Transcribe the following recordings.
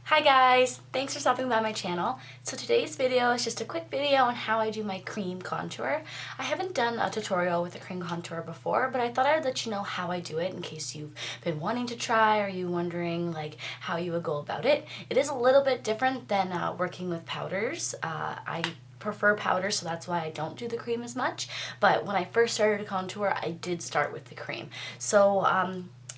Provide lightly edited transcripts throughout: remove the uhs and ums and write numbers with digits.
Hi guys! Thanks for stopping by my channel. So today's video is just a quick video on how I do my cream contour. I haven't done a tutorial with a cream contour before, but I thought I'd let you know how I do it in case you've been wanting to try or you wondering like how you would go about it. It is a little bit different than working with powders. I prefer powder, so that's why I don't do the cream as much, but when I first started to contour I did start with the cream. So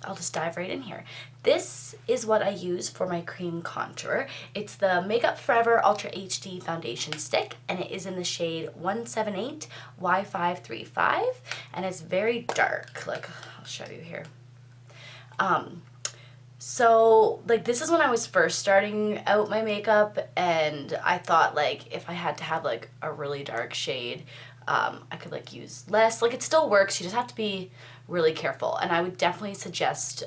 I'll just dive right in here. This is what I use for my cream contour. It's the Makeup Forever Ultra HD Foundation Stick, and it is in the shade 178 Y535, and it's very dark. Like, I'll show you here. So like this is when I was first starting out my makeup, and I thought like if I had to have like a really dark shade, I could like use less. Like it still works, you just have to be really careful, and I would definitely suggest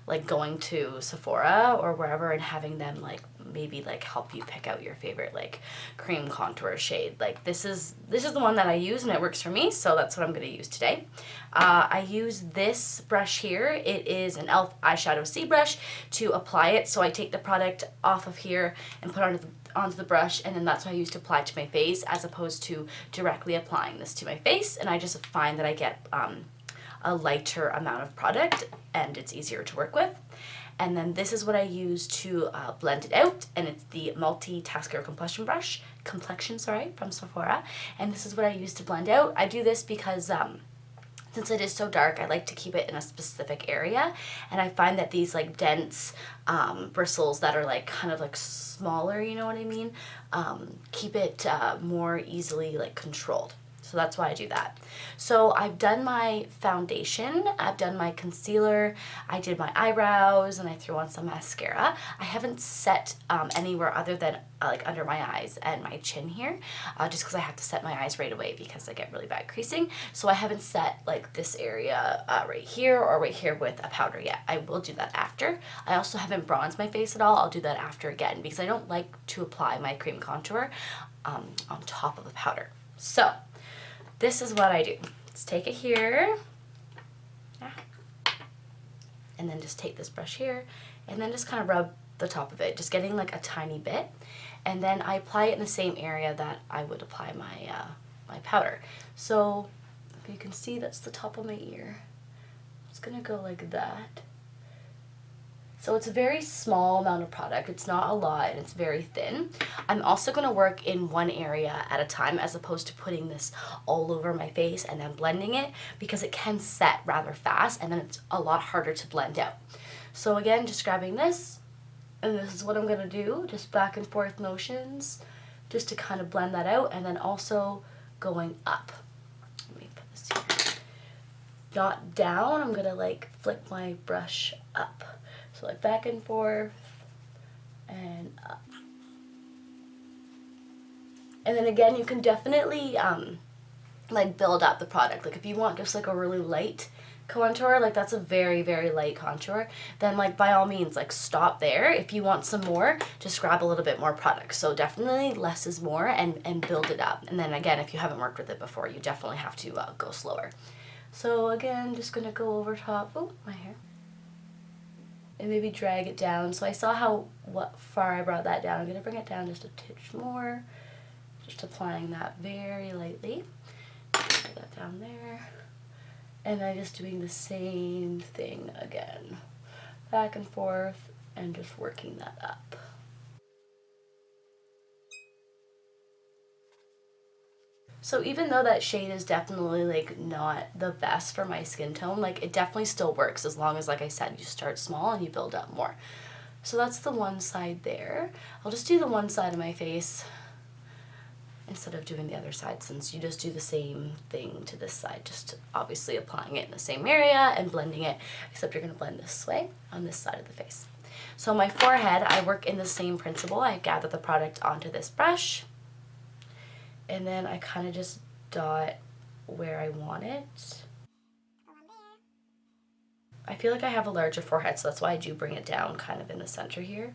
like going to Sephora or wherever and having them like maybe like help you pick out your favorite like cream contour shade. Like this is the one that I use and it works for me, so that's what I'm going to use today. I use this brush here. It is an e.l.f. eyeshadow C brush to apply it. So I take the product off of here and put it onto the brush, and then that's what I use to apply it to my face as opposed to directly applying this to my face. And I just find that I get a lighter amount of product and it's easier to work with. And then this is what I use to blend it out, and it's the Multitasker Complexion from Sephora, and this is what I use to blend out. I do this because since it is so dark, I like to keep it in a specific area, and I find that these like dense bristles that are like kind of like smaller, you know what I mean, keep it more easily like controlled. So that's why I do that. So I've done my foundation, I've done my concealer, I did my eyebrows, and I threw on some mascara. I haven't set anywhere other than like under my eyes and my chin here, just because I have to set my eyes right away because I get really bad creasing. So I haven't set like this area right here or right here with a powder yet. I will do that after. I also haven't bronzed my face at all. I'll do that after again because I don't like to apply my cream contour on top of a powder. So this is what I do. Let's take it here, and then just take this brush here, and then just kind of rub the top of it, just getting like a tiny bit, and then I apply it in the same area that I would apply my my powder. So if you can see, that's the top of my ear. It's gonna go like that. So it's a very small amount of product, it's not a lot, and it's very thin. I'm also going to work in one area at a time as opposed to putting this all over my face and then blending it, because it can set rather fast and then it's a lot harder to blend out. So again, just grabbing this, and this is what I'm going to do, just back and forth motions, just to kind of blend that out, and then also going up. Let me put this here. Not down, I'm going to like flick my brush up. So like back and forth and up. And then again, you can definitely like build up the product. Like if you want just like a really light contour, like that's a very, very light contour, then like by all means like stop there. If you want some more, just grab a little bit more product. So definitely less is more, and build it up. And then again, if you haven't worked with it before, you definitely have to go slower. So again, just gonna go over top, oh, my hair, and maybe drag it down. So I saw what far I brought that down. I'm going to bring it down just a titch more, just applying that very lightly. Put that down there, and then just doing the same thing again, back and forth, and just working that up. So even though that shade is definitely like not the best for my skin tone, like it definitely still works as long as, like I said, you start small and you build up more. So that's the one side there. I'll just do the one side of my face instead of doing the other side, since you just do the same thing to this side, just obviously applying it in the same area and blending it, except you're going to blend this way on this side of the face. So my forehead, I work in the same principle. I gather the product onto this brush, and then I kind of just dot where I want it. I feel like I have a larger forehead, so that's why I do bring it down kind of in the center here.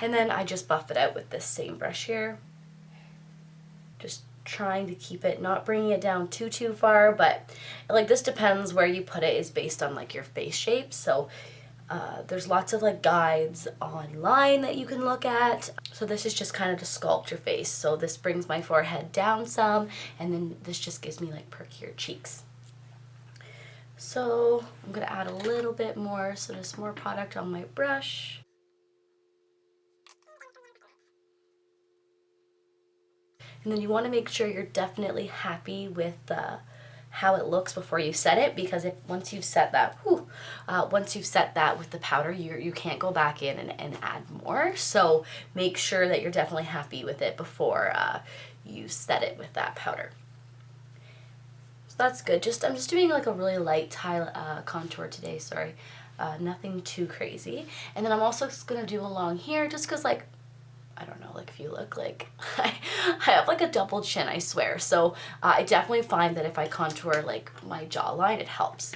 And then I just buff it out with this same brush here. Just trying to keep it, not bringing it down too far, but like this depends where you put it, is based on like your face shape. So There's lots of like guides online that you can look at. So this is just kind of to sculpt your face. So this brings my forehead down some, and then this just gives me like perkier cheeks. So I'm gonna add a little bit more, so there's more product on my brush. And then you want to make sure you're definitely happy with how it looks before you set it, because if once you've set that, once you've set that with the powder, you can't go back in and add more. So make sure that you're definitely happy with it before you set it with that powder. So that's good. I'm just doing like a really light contour today. Sorry, nothing too crazy. And then I'm also gonna do along here, just because like, I don't know, like if you look like, I have like a double chin, I swear. So I definitely find that if I contour like my jawline, it helps.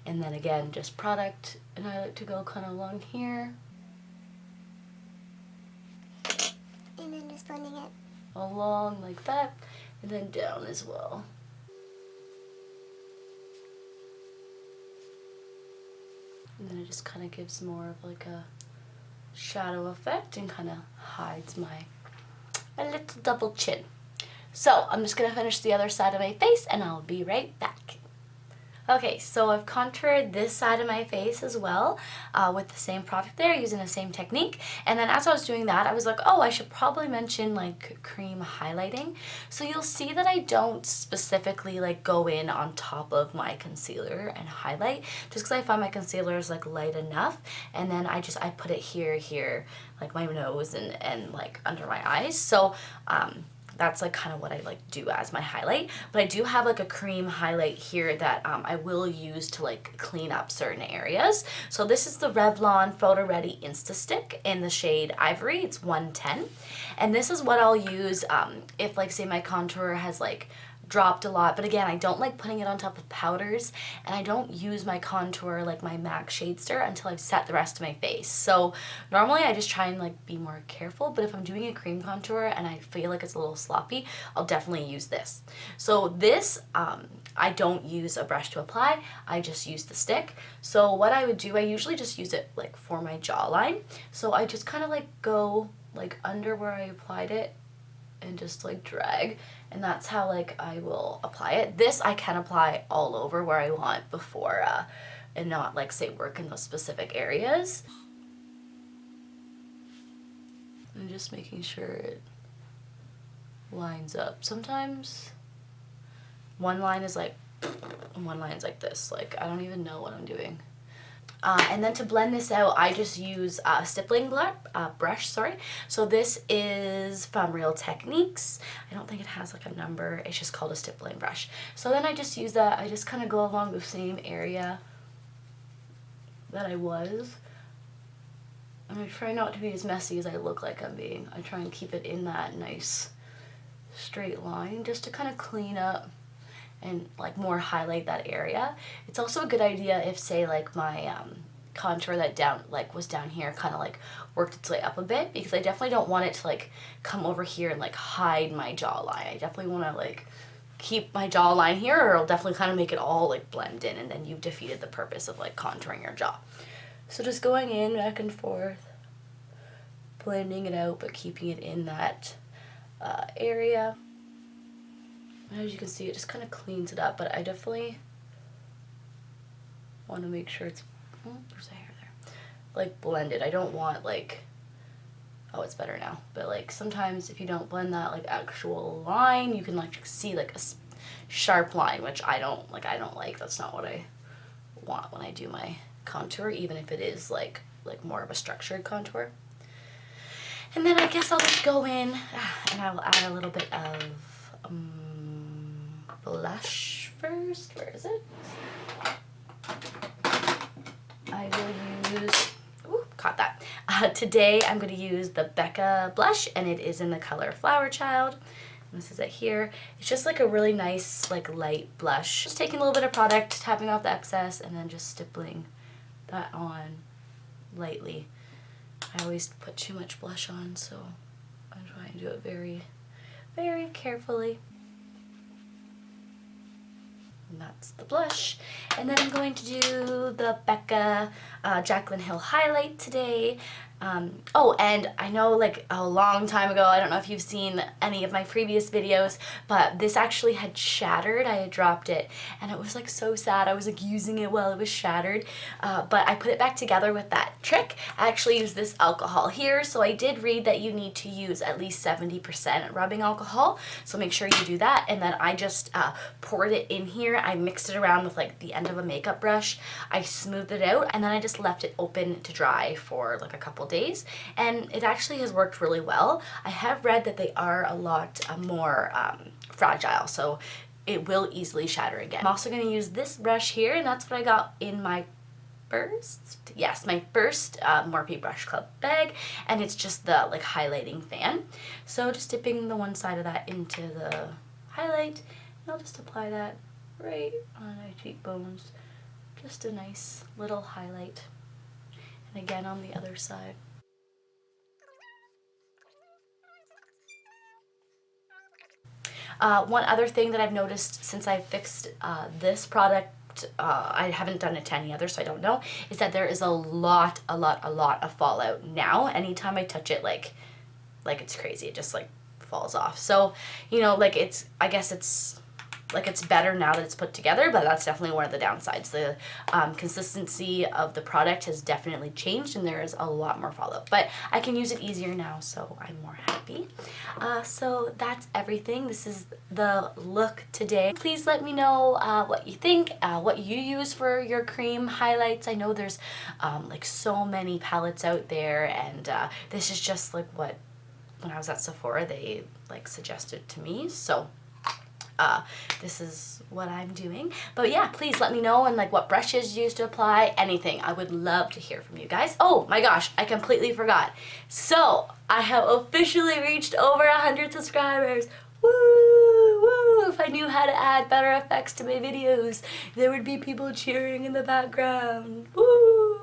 And then again, just product, and I like to go kind of along here. And then just blending it Along like that, and then down as well. And then it just kind of gives more of like a shadow effect and kind of hides my little double chin. So I'm just gonna finish the other side of my face and I'll be right back. Okay, so I've contoured this side of my face as well with the same product there, using the same technique. And then as I was doing that, I was like, oh, I should probably mention like cream highlighting. So you'll see that I don't specifically like go in on top of my concealer and highlight, just because I find my concealer is like light enough. And then I put it here, like my nose and like under my eyes. So that's like kind of what I like do as my highlight. But I do have like a cream highlight here that I will use to like clean up certain areas. So this is the Revlon Photo Ready Insta Stick in the shade Ivory. It's 110. And this is what I'll use if like say my contour has like dropped a lot. But again, I don't like putting it on top of powders, and I don't use my contour like my MAC Shade Stir until I've set the rest of my face. So normally I just try and like be more careful, but if I'm doing a cream contour and I feel like it's a little sloppy, I'll definitely use this. So this, I don't use a brush to apply, I just use the stick. So what I would do, I usually just use it like for my jawline. So I just kind of like go like under where I applied it and just like drag, and that's how like I will apply it. This I can apply all over where I want before and not like say work in those specific areas. And just making sure it lines up. Sometimes one line is like, and one line is like this. Like I don't even know what I'm doing. And then to blend this out, I just use a stippling brush, sorry. So this is from Real Techniques. I don't think it has like a number, it's just called a stippling brush. So then I just use that, I just kind of go along the same area that I was. And I try not to be as messy as I look like I'm being. I try and keep it in that nice straight line just to kind of clean up and like more highlight that area. It's also a good idea if say like my contour that was down here kind of like worked its way up a bit, because I definitely don't want it to like come over here and like hide my jawline. I definitely want to like keep my jawline here, or it'll definitely kind of make it all like blend in, and then you've defeated the purpose of like contouring your jaw. So just going in back and forth, blending it out but keeping it in that area. As you can see, it just kind of cleans it up, but I definitely want to make sure it's, oh, there's a hair there, like blended. I don't want like, oh, it's better now, but like sometimes if you don't blend that like actual line, you can like see like a sharp line, which I don't like. That's not what I want when I do my contour, even if it is like more of a structured contour. And then I guess I'll just go in and I will add a little bit of blush first. Where is it? I will use, ooh, caught that. Today I'm going to use the Becca blush, and it is in the color Flower Child. And this is it here. It's just like a really nice like light blush. Just taking a little bit of product, tapping off the excess, and then just stippling that on lightly. I always put too much blush on, so I'm trying to do it very, very carefully. And that's the blush. And then I'm going to do the Becca Jaclyn Hill highlight today. Oh, and I know like a long time ago, I don't know if you've seen any of my previous videos, but this actually had shattered. I had dropped it and it was like so sad. I was like using it while it was shattered, but I put it back together with that trick. I actually used this alcohol here, so I did read that you need to use at least 70% rubbing alcohol, so make sure you do that. And then I just poured it in here. I mixed it around with like the end of a makeup brush. I smoothed it out and then I just left it open to dry for like a couple days, and it actually has worked really well. I have read that they are a lot more fragile, so it will easily shatter again. I'm also going to use this brush here, and that's what I got in my first Morphe Brush Club bag, and it's just the like highlighting fan. So just dipping the one side of that into the highlight, and I'll just apply that right on my cheekbones. Just a nice little highlight. And again on the other side. One other thing that I've noticed since I fixed this product, I haven't done it to any other, so I don't know, is that there is a lot of fallout now. Anytime I touch it, like it's crazy. It just like falls off. So, you know, like I guess it's better now that it's put together, but that's definitely one of the downsides. The consistency of the product has definitely changed and there is a lot more fallout, but I can use it easier now, so I'm more happy. So that's everything. This is the look today. Please let me know what you think, what you use for your cream highlights. I know there's like so many palettes out there, and this is just like what, when I was at Sephora, they like suggested to me, so this is what I'm doing. But yeah, please let me know, and like what brushes you use to apply, anything. I would love to hear from you guys. Oh my gosh, I completely forgot. So I have officially reached over 100 subscribers. Woo! Woo! If I knew how to add better effects to my videos, there would be people cheering in the background. Woo!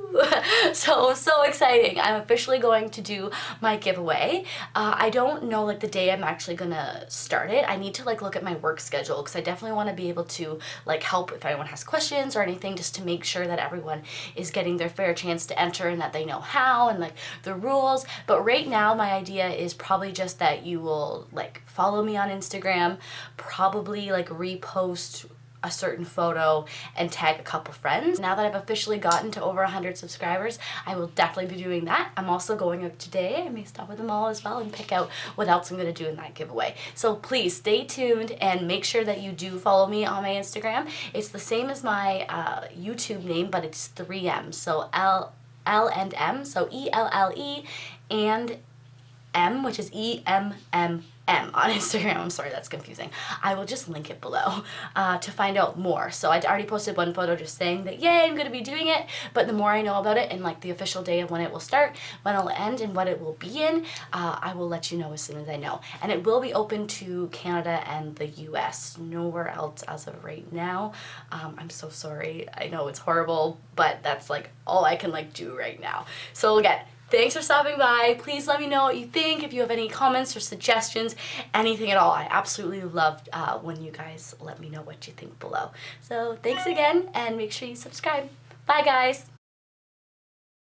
So exciting. I'm officially going to do my giveaway. I don't know like the day I'm actually gonna start it. I need to like look at my work schedule, because I definitely want to be able to like help if anyone has questions or anything, just to make sure that everyone is getting their fair chance to enter and that they know how and like the rules. But right now my idea is probably just that you will like follow me on Instagram, probably like repost a certain photo and tag a couple friends. Now that I've officially gotten to over 100 subscribers, I will definitely be doing that. I'm also going out today. I may stop at the mall as well and pick out what else I'm going to do in that giveaway. So please stay tuned and make sure that you do follow me on my Instagram. It's the same as my YouTube name, but it's 3 M's. So L and M, so ELLE and M, which is EMMM on Instagram. I'm sorry, that's confusing. I will just link it below to find out more. So I already posted one photo just saying that, yay, I'm going to be doing it. But the more I know about it and like the official day of when it will start, when it'll end, and what it will be in, I will let you know as soon as I know. And it will be open to Canada and the US, nowhere else as of right now. I'm so sorry. I know it's horrible, but that's like all I can like do right now. So again, thanks for stopping by. Please let me know what you think, if you have any comments or suggestions, anything at all. I absolutely love when you guys let me know what you think below. So thanks again, and make sure you subscribe. Bye guys!